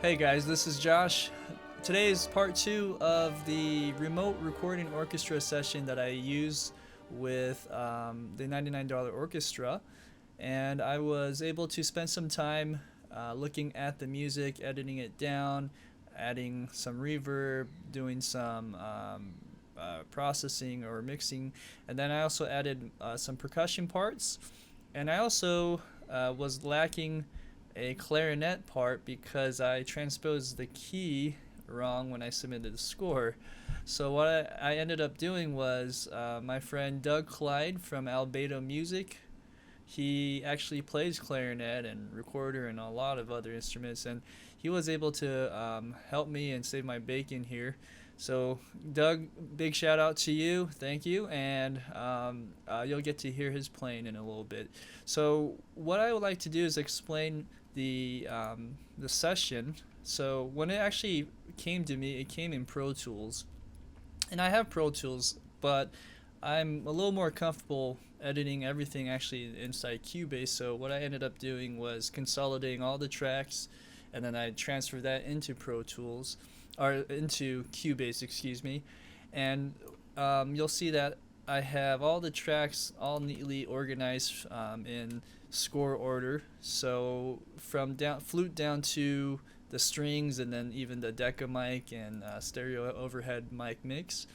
Hey guys, this is Josh. Today is part two of the remote recording orchestra session that I use with the $99 Orchestra. And I was able to spend some time looking at the music, editing it down, adding some reverb, doing some processing or mixing. And then I also added some percussion parts. And I also was lacking a clarinet part because I transposed the key wrong when I submitted the score. So what I ended up doing was my friend Doug Clyde from Albedo Music. He actually plays clarinet and recorder and a lot of other instruments, and he was able to help me and save my bacon here. So, Doug, big shout out to you. Thank you. And you'll get to hear his playing in a little bit. So, what I would like to do is explain the session. So, when it actually came to me, it came in Pro Tools. And I have Pro Tools, but I'm a little more comfortable editing everything actually inside Cubase. So, what I ended up doing was consolidating all the tracks and then I transferred that into Pro Tools or into Cubase, excuse me, and you'll see that I have all the tracks all neatly organized in score order. So from down flute down to the strings, and then even the Deca mic and stereo overhead mic mix.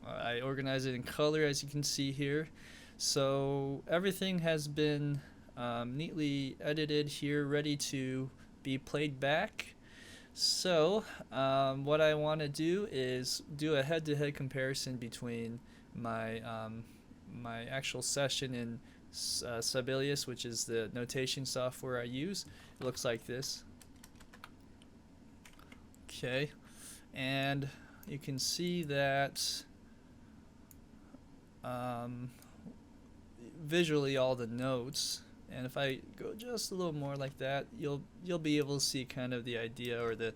I organize it in color, as you can see here. So everything has been neatly edited here, ready to be played back. So, what I want to do is do a head-to-head comparison between my actual session in Sibelius, which is the notation software I use. It looks like this. Okay, and you can see that um, visually all the notes. And if I go just a little more like that, you'll be able to see kind of the idea or the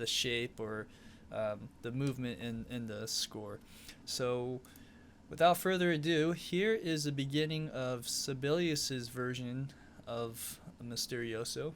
shape or the movement in the score. So without further ado, here is the beginning of Sibelius's version of Misterioso.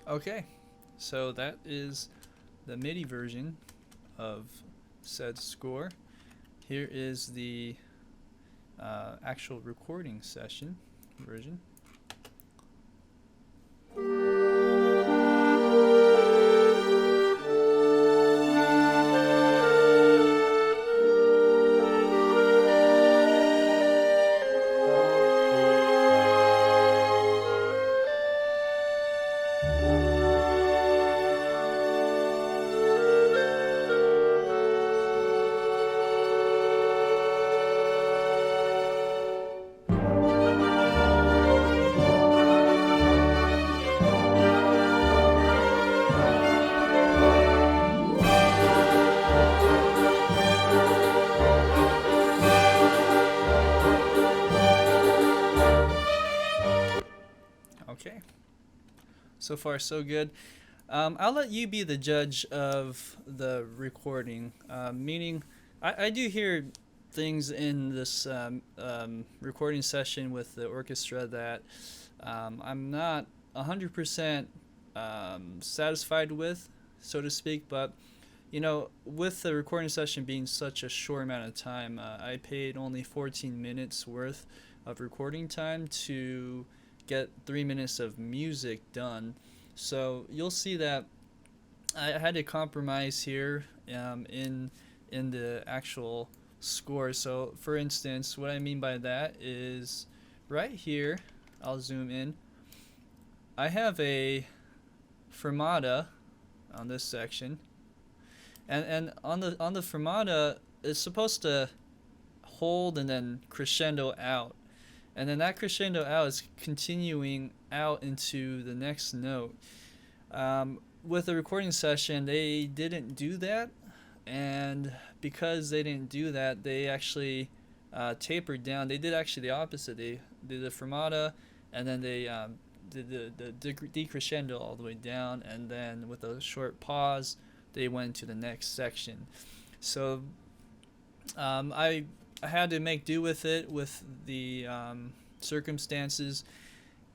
Okay, so that is the MIDI version of said score. Here is the actual recording session version. Okay, so far so good. I'll let you be the judge of the recording. Meaning, I do hear things in this recording session with the orchestra that I'm not 100% satisfied with, so to speak. But with the recording session being such a short amount of time, I paid only 14 minutes worth of recording time to get 3 minutes of music done. So you'll see that I had to compromise here in the actual score. So for instance, what I mean by that is right here, I'll zoom in. I have a fermata on this section, and on the fermata it's supposed to hold and then crescendo out, and then that crescendo out is continuing out into the next note. With the recording session, they didn't do that, and because they didn't do that, they actually tapered down. They did actually the opposite. They did the fermata, and then they did the decrescendo all the way down, and then with a short pause, they went to the next section. So I had to make do with it, with the circumstances,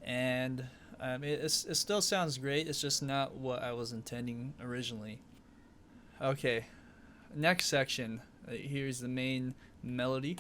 and it still sounds great. It's just not what I was intending originally. Okay, next section. Here's the main melody.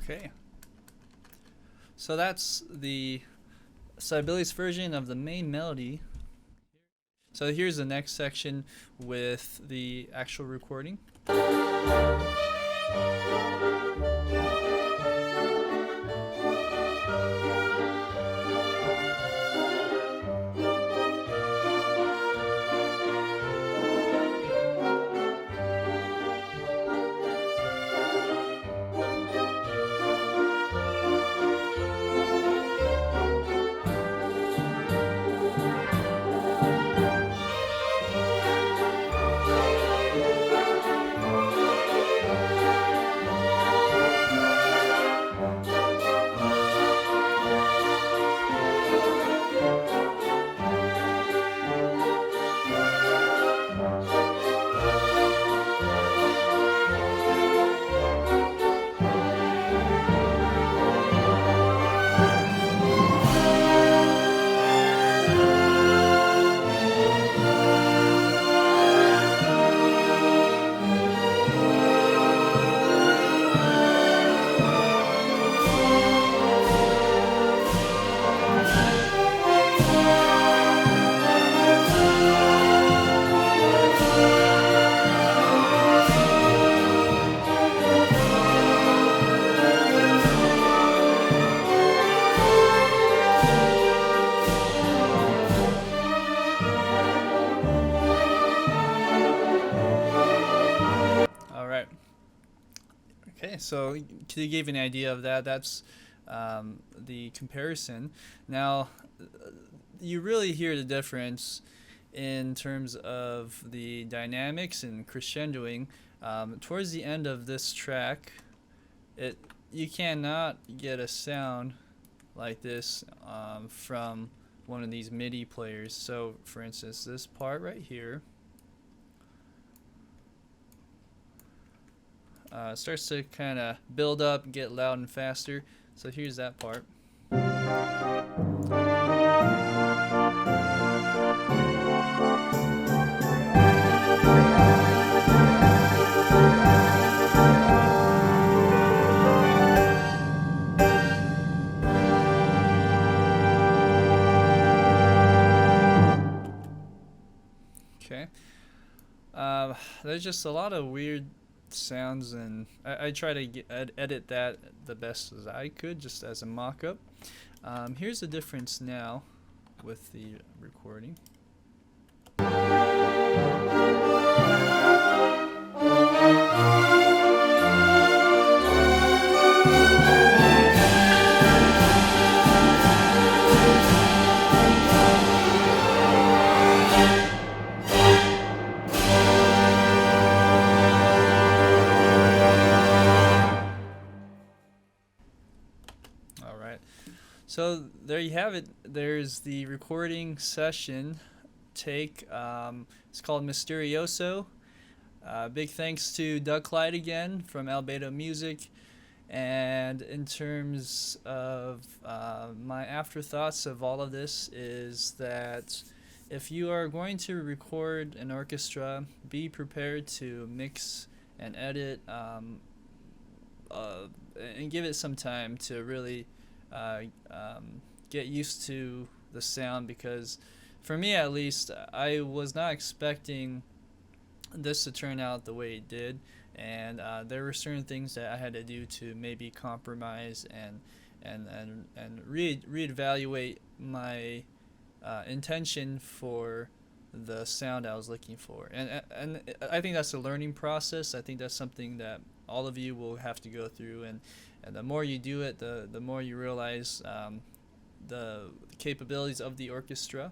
Okay. So that's the Sibelius version of the main melody. So here's the next section with the actual recording. All right. Okay, so to give you an idea of that, that's the comparison. Now, you really hear the difference in terms of the dynamics and crescendoing. Towards the end of this track, you cannot get a sound like this from one of these MIDI players. So, for instance, this part right here starts to kind of build up, get loud and faster. So here's that part. Okay. There's just a lot of weird sounds, and I try to edit that the best as I could, just as a mock-up. Here's the difference now with the recording. All right. So there you have it. There's the recording session take. It's called Misterioso. Big thanks to Doug Clyde again from Albedo Music. And in terms of my afterthoughts of all of this is that if you are going to record an orchestra, be prepared to mix and edit and give it some time to really get used to the sound, because for me at least, I was not expecting this to turn out the way it did, and there were certain things that I had to do to maybe compromise and reevaluate my intention for the sound I was looking for, and I think that's a learning process. I think that's something that all of you will have to go through, and the more you do it, the more you realize the capabilities of the orchestra.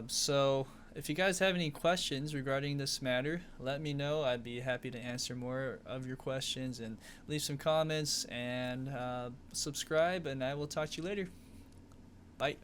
So if you guys have any questions regarding this matter, let me know. I'd be happy to answer more of your questions, and leave some comments and subscribe, and I will talk to you later. Bye.